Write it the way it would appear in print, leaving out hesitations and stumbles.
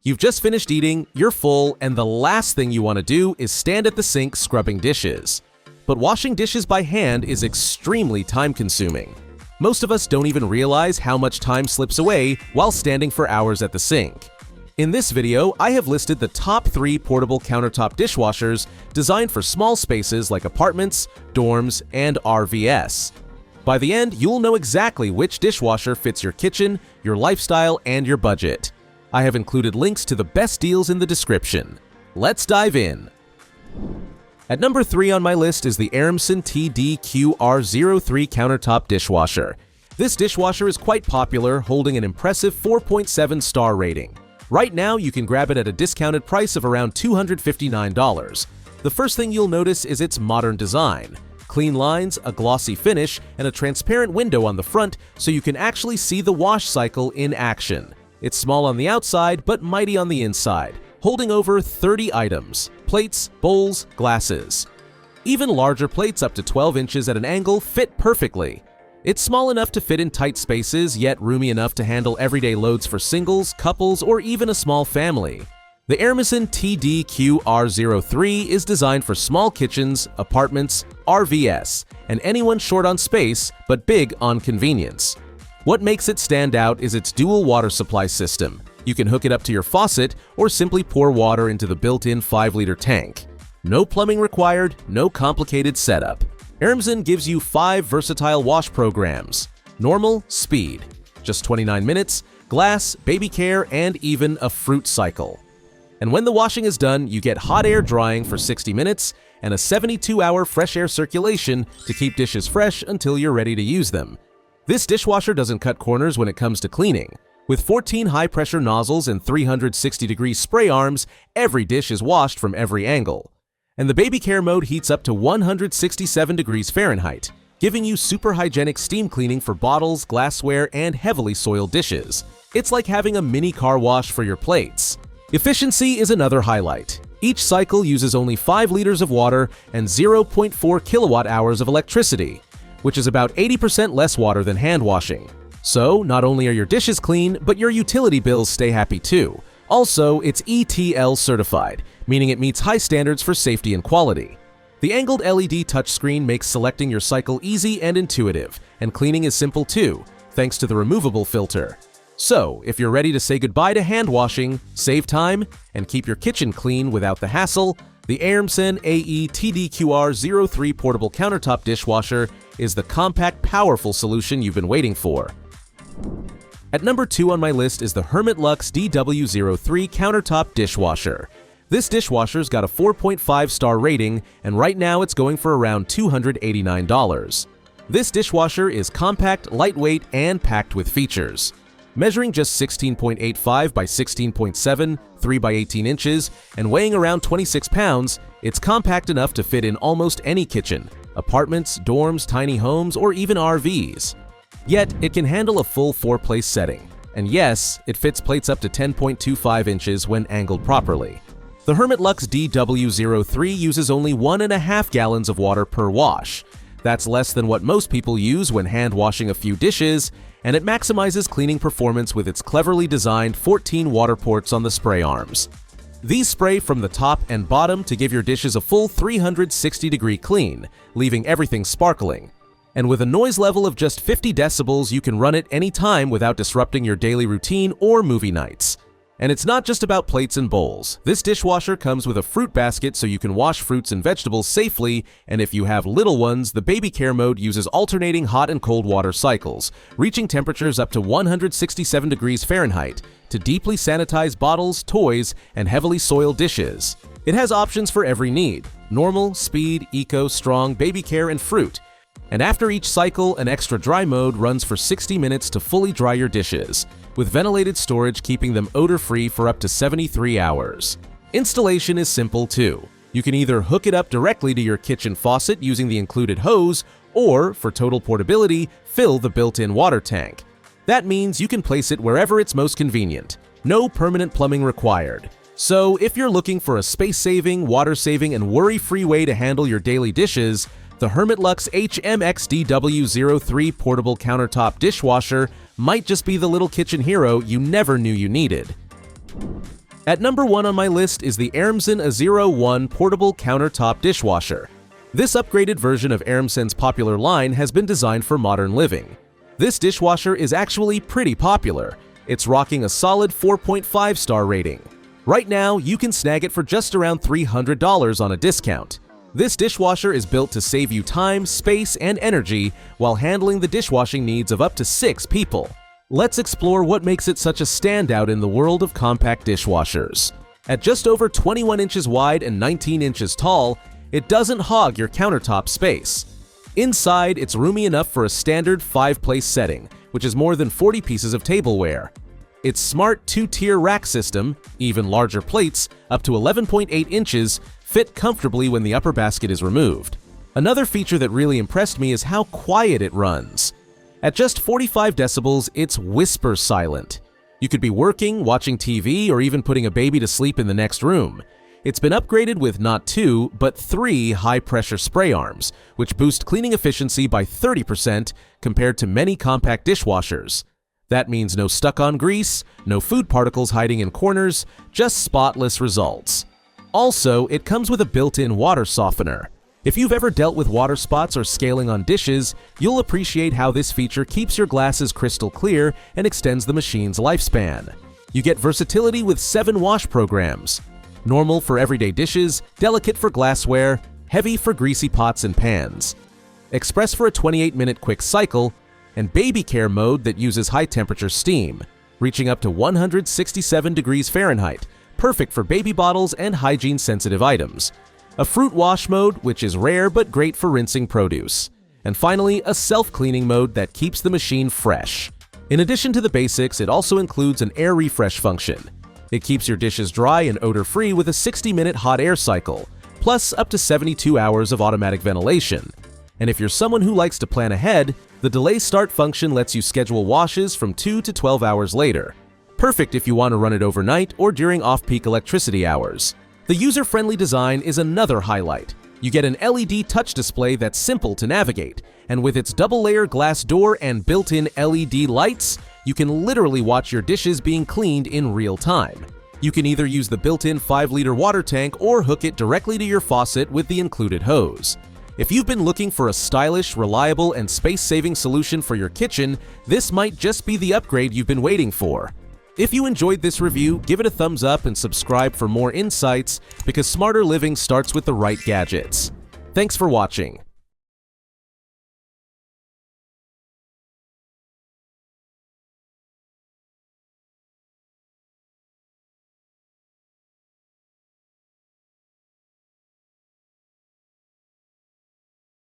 You've just finished eating, you're full, and the last thing you want to do is stand at the sink scrubbing dishes. But washing dishes by hand is extremely time-consuming. Most of us don't even realize how much time slips away while standing for hours at the sink. In this video, I have listed the top 3 portable countertop dishwashers designed for small spaces like apartments, dorms, and RVs. By the end, you'll know exactly which dishwasher fits your kitchen, your lifestyle, and your budget. I have included links to the best deals in the description. Let's dive in. At number 3 on my list is the Airmsen TD-QR03 countertop dishwasher. This dishwasher is quite popular, holding an impressive 4.7 star rating. Right now, you can grab it at a discounted price of around $259. The first thing you'll notice is its modern design. Clean lines, a glossy finish, and a transparent window on the front so you can actually see the wash cycle in action. It's small on the outside, but mighty on the inside, holding over 30 items: plates, bowls, glasses. Even larger plates up to 12 inches at an angle fit perfectly. It's small enough to fit in tight spaces, yet roomy enough to handle everyday loads for singles, couples, or even a small family. The Airmsen TD-QR03 is designed for small kitchens, apartments, RVs, and anyone short on space but big on convenience. What makes it stand out is its dual water supply system. You can hook it up to your faucet or simply pour water into the built-in 5-liter tank. No plumbing required, no complicated setup. Airmsen gives you 5 versatile wash programs: normal, speed, just 29 minutes, glass, baby care, and even a fruit cycle. And when the washing is done, you get hot air drying for 60 minutes and a 72-hour fresh air circulation to keep dishes fresh until you're ready to use them. This dishwasher doesn't cut corners when it comes to cleaning. With 14 high-pressure nozzles and 360-degree spray arms, every dish is washed from every angle. And the baby care mode heats up to 167 degrees Fahrenheit, giving you super hygienic steam cleaning for bottles, glassware, and heavily soiled dishes. It's like having a mini car wash for your plates. Efficiency is another highlight. Each cycle uses only 5 liters of water and 0.4 kilowatt hours of electricity, which is about 80% less water than hand washing. So, not only are your dishes clean, but your utility bills stay happy too. Also, it's ETL certified, meaning it meets high standards for safety and quality. The angled LED touchscreen makes selecting your cycle easy and intuitive, and cleaning is simple too, thanks to the removable filter. So, if you're ready to say goodbye to hand washing, save time, and keep your kitchen clean without the hassle, the Airmsen AE TD-QR03 portable countertop dishwasher is the compact, powerful solution you've been waiting for. At number 2 on my list is the Hermitlux DW03 countertop dishwasher. This dishwasher's got a 4.5 star rating, and right now it's going for around $289. This dishwasher is compact, lightweight, and packed with features. Measuring just 16.85 by 16.7, 3 by 18 inches, and weighing around 26 pounds, it's compact enough to fit in almost any kitchen, apartments, dorms, tiny homes, or even RVs. Yet, it can handle a full 4-place setting. And yes, it fits plates up to 10.25 inches when angled properly. The Hermitlux DW03 uses only 1.5 gallons of water per wash. That's less than what most people use when hand washing a few dishes, and it maximizes cleaning performance with its cleverly designed 14 water ports on the spray arms. These spray from the top and bottom to give your dishes a full 360-degree clean, leaving everything sparkling. And with a noise level of just 50 decibels, you can run it anytime without disrupting your daily routine or movie nights. And it's not just about plates and bowls. This dishwasher comes with a fruit basket so you can wash fruits and vegetables safely, and if you have little ones, the baby care mode uses alternating hot and cold water cycles, reaching temperatures up to 167 degrees Fahrenheit to deeply sanitize bottles, toys, and heavily soiled dishes. It has options for every need: normal, speed, eco, strong, baby care, and fruit. And after each cycle, an extra dry mode runs for 60 minutes to fully dry your dishes, with ventilated storage keeping them odor-free for up to 73 hours. Installation is simple too. You can either hook it up directly to your kitchen faucet using the included hose, or, for total portability, fill the built-in water tank. That means you can place it wherever it's most convenient. No permanent plumbing required. So, if you're looking for a space-saving, water-saving, and worry-free way to handle your daily dishes, the Hermitlux HMXDW03 portable countertop dishwasher might just be the little kitchen hero you never knew you needed. At number 1 on my list is the Airmsen A01 Portable Countertop Dishwasher. This upgraded version of Airmsen's popular line has been designed for modern living. This dishwasher is actually pretty popular. It's rocking a solid 4.5-star rating. Right now, you can snag it for just around $300 on a discount. This dishwasher is built to save you time, space, and energy while handling the dishwashing needs of up to 6 people. Let's explore what makes it such a standout in the world of compact dishwashers. At just over 21 inches wide and 19 inches tall, it doesn't hog your countertop space. Inside, it's roomy enough for a standard 5-place setting, which is more than 40 pieces of tableware. Its smart 2-tier rack system, even larger plates, up to 11.8 inches, fit comfortably when the upper basket is removed. Another feature that really impressed me is how quiet it runs. At just 45 decibels, it's whisper silent. You could be working, watching TV, or even putting a baby to sleep in the next room. It's been upgraded with not 2, but 3 high-pressure spray arms, which boost cleaning efficiency by 30% compared to many compact dishwashers. That means no stuck-on grease, no food particles hiding in corners, just spotless results. Also, it comes with a built-in water softener. If you've ever dealt with water spots or scaling on dishes, you'll appreciate how this feature keeps your glasses crystal clear and extends the machine's lifespan. You get versatility with 7 wash programs. Normal for everyday dishes, delicate for glassware, heavy for greasy pots and pans. Express for a 28-minute quick cycle, and baby care mode that uses high-temperature steam, reaching up to 167 degrees Fahrenheit, perfect for baby bottles and hygiene-sensitive items. A fruit wash mode, which is rare but great for rinsing produce. And finally, a self-cleaning mode that keeps the machine fresh. In addition to the basics, it also includes an air refresh function. It keeps your dishes dry and odor-free with a 60-minute hot air cycle, plus up to 72 hours of automatic ventilation. And if you're someone who likes to plan ahead, the delay start function lets you schedule washes from 2 to 12 hours later. Perfect if you want to run it overnight or during off-peak electricity hours. The user-friendly design is another highlight. You get an LED touch display that's simple to navigate, and with its double-layer glass door and built-in LED lights, you can literally watch your dishes being cleaned in real time. You can either use the built-in 5-liter water tank or hook it directly to your faucet with the included hose. If you've been looking for a stylish, reliable, and space-saving solution for your kitchen, this might just be the upgrade you've been waiting for. If you enjoyed this review, give it a thumbs up and subscribe for more insights, because smarter living starts with the right gadgets. Thanks for watching.